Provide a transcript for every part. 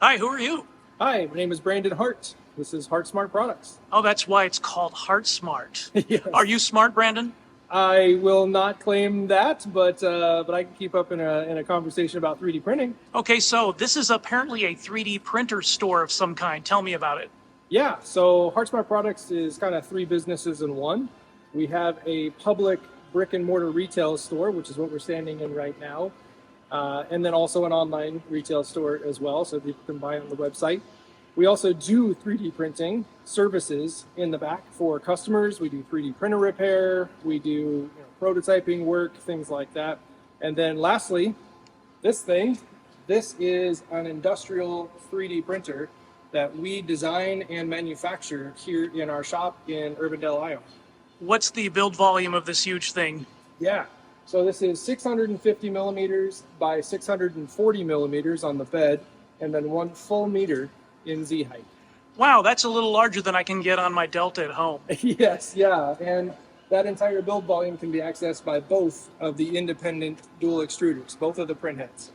Hi, who are you? Hi, my name is Brandon Hart. This is HartSmart Products. Oh, that's why it's called HartSmart. Are Yes, you smart, Brandon? I will not claim that, but I can keep up in a conversation about 3D printing. Okay, so this is apparently a 3D printer store of some kind. Tell me about it. Yeah, so HartSmart Products is kind of three businesses in one. We have a public brick and mortar retail store, which is what we're standing in right now, and then also an online retail store as well, so people can buy on the website. We also do 3D printing services in the back for customers. We do 3D printer repair, we do prototyping work, things like that. And then lastly, this thing, this is an industrial 3D printer that we design and manufacture here in our shop in Urbandale, Iowa. What's the build volume of this huge thing? Yeah. So this is 650 millimeters by 640 millimeters on the bed, and then 1 full meter in Z height. Wow, that's a little larger than I can get on my Delta at home. Yes, yeah. And that entire build volume can be accessed by both of the independent dual extruders, both of the print heads.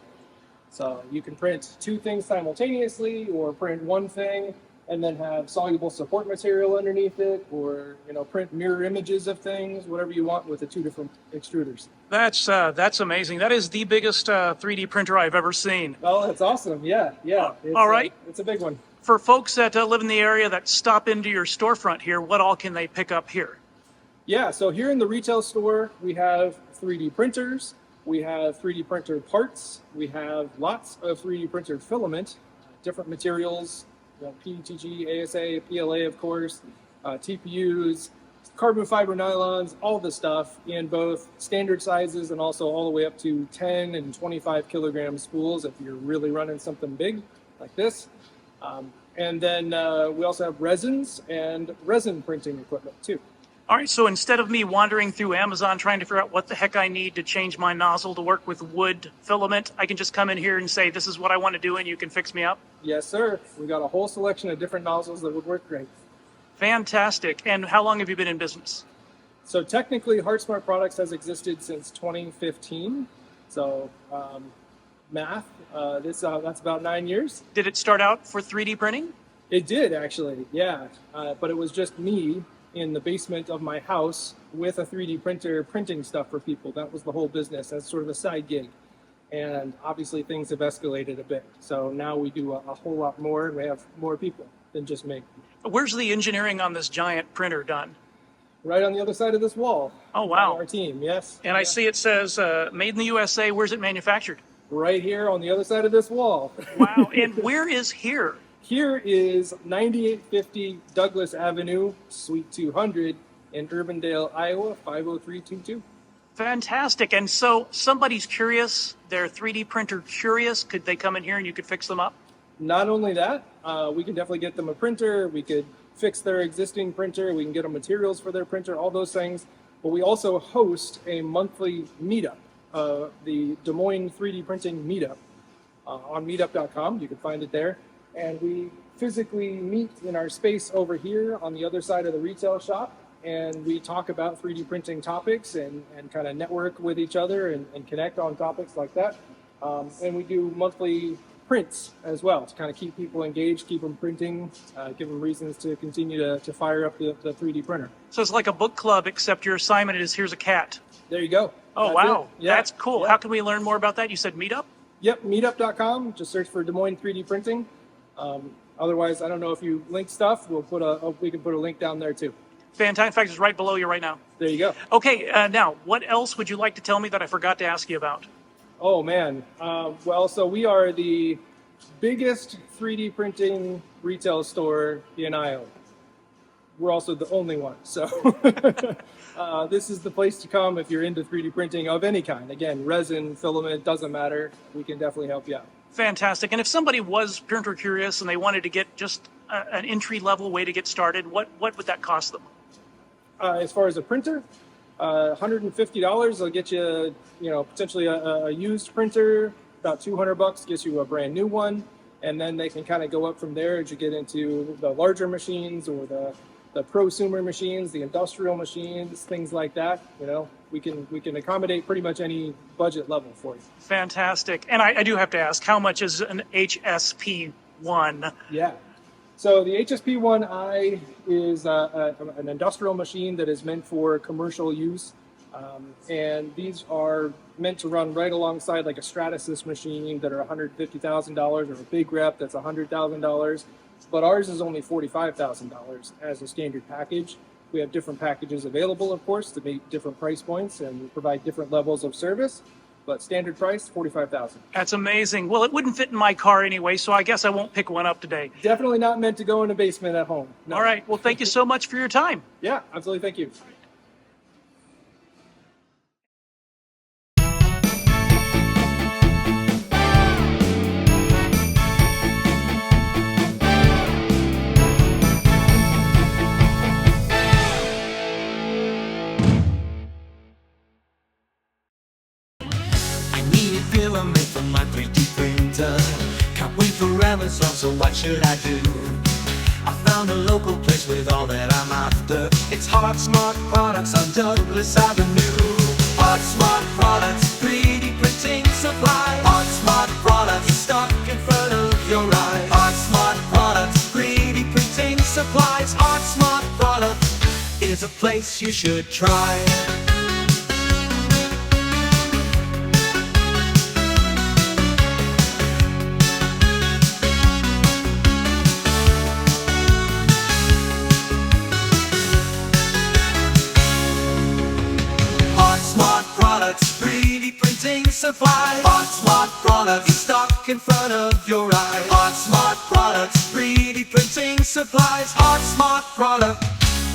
So you can print two things simultaneously or print one thing and then have soluble support material underneath it, or print mirror images of things, whatever you want with the two different extruders. That's amazing. That is the biggest 3D printer I've ever seen. Oh, that's awesome. Yeah, yeah. All right. It's a big one. For folks that live in the area that stop into your storefront here, what all can they pick up here? Yeah, so here in the retail store, we have 3D printers, we have 3D printer parts, we have lots of 3D printer filament, different materials, PETG, ASA, PLA, of course, TPUs, carbon fiber nylons, all the stuff in both standard sizes and also all the way up to 10 and 25 kilogram spools if you're really running something big like this. And then we also have resins and resin printing equipment too. All right, so instead of me wandering through Amazon trying to figure out what the heck I need to change my nozzle to work with wood filament, I can just come in here and say, this is what I want to do, and you can fix me up? Yes, sir. We got a whole selection of different nozzles that would work great. Fantastic. And how long have you been in business? So technically, HartSmart Products has existed since 2015. So math, that's about 9 years. Did it start out for 3D printing? It did, actually, yeah. But it was just me in the basement of my house with a 3D printer printing stuff for people. That was the whole business. That's sort of a side gig. And obviously things have escalated a bit. So now we do a whole lot more, and we have more people than just me. Where's the engineering on this giant printer done? Right on the other side of this wall. Oh, wow. Our team, yes. And I see it says made in the USA. Where's it manufactured? Right here on the other side of this wall. Wow. And where is here? Here is 9850 Douglas Avenue, Suite 200 in Urbandale, Iowa, 50322. Fantastic. And so somebody's curious, they're 3D printer curious. Could they come in here and you could fix them up? Not only that, we can definitely get them a printer. We could fix their existing printer. We can get them materials for their printer, all those things. But we also host a monthly meetup, the Des Moines 3D Printing Meetup on meetup.com. You can find it there. And we physically meet in our space over here on the other side of the retail shop, and we talk about 3D printing topics and kind of network with each other and connect on topics like that. And we do monthly prints as well to kind of keep people engaged, keep them printing, give them reasons to continue to fire up the 3D printer. So it's like a book club, except your assignment is here's a cat. There you go. Oh, That's wow. Yeah. That's cool. Yeah. How can we learn more about that? You said Meetup? Yep, meetup.com. Just search for Des Moines 3D Printing. Otherwise, I don't know if you link stuff. We can put a link down there too. Fantastic. In fact, it's right below you right now. There you go. Okay, now, what else would you like to tell me that I forgot to ask you about? Oh man. Well, so we are the biggest 3D printing retail store in Iowa. We're also the only one. So this is the place to come if you're into 3D printing of any kind. Again, resin, filament, doesn't matter. We can definitely help you out. Fantastic. And if somebody was printer curious and they wanted to get just an entry-level way to get started, what would that cost them? As far as a printer, $150 will get you, potentially a used printer. About $200 gets you a brand new one, and then they can kind of go up from there as you get into the larger machines or the prosumer machines, the industrial machines, things like that. We can accommodate pretty much any budget level for you. Fantastic. And I do have to ask, how much is an HSP One. Yeah. So the HSP-1i is an industrial machine that is meant for commercial use. And these are meant to run right alongside like a Stratasys machine that are $150,000 or a big rep that's $100,000. But ours is only $45,000 as a standard package. We have different packages available, of course, to meet different price points and provide different levels of service. But standard price, $45,000. That's amazing. Well, it wouldn't fit in my car anyway, so I guess I won't pick one up today. Definitely not meant to go in a basement at home. No. All right. Well, thank you so much for your time. Yeah, absolutely. Thank you. Filament from my 3D printer. Can't wait for Amazon, so what should I do? I found a local place with all that I'm after. It's HartSmart products on Douglas Avenue. HartSmart products, 3D printing supply. HartSmart products, stock in front of your eyes. HartSmart products, 3D printing supplies. HartSmart products is a place you should try. Products, 3D printing supply. HartSmart products, stock in front of your eyes. HartSmart products, 3D printing supplies. HartSmart product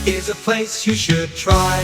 is a place you should try.